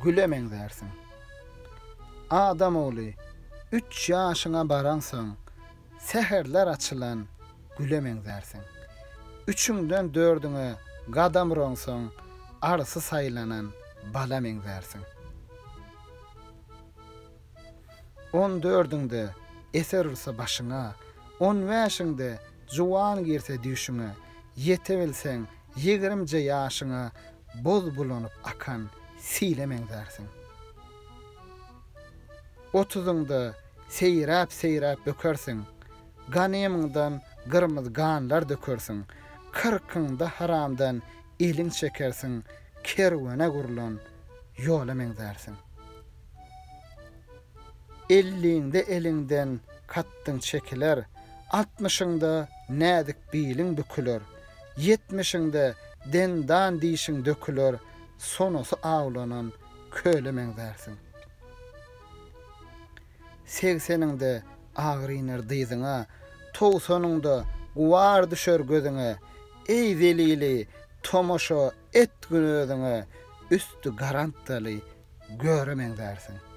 gülemeň dersin. Adam oğlu 3 ýaşyňa baransaň, seherler açylan gülemeň dersin. 3-üňden 4-üňe gadam ronsaň, arysy saýlanan balameň dersin. 14-üňde eser ursa başyňa, 15-iňde juwan girse düşüňe, ýete bilseň 20-nji ýaşyňa boz bulanyp akan silemeň dersin. 30-ňda seýräp bökersiň, ganymyňdan gyrmyz ganlar dökersiň, 40-ňda haramdan eliň çekersiň, kerwene gurulan ýolameň dersin. 50-ňde eliňden katdyň çekiler, 60-ňda nädik biliň büküler, 70-ňde dendan diýişiň döküler, sonusy awlanan kölemeň dersin. 80-ňde agrynyr dyzyňa, 90-ňda guwar düşer gözüňe, ey zelili, tomoşa etgün özüňe, üstü garantdaly göremeň dersin.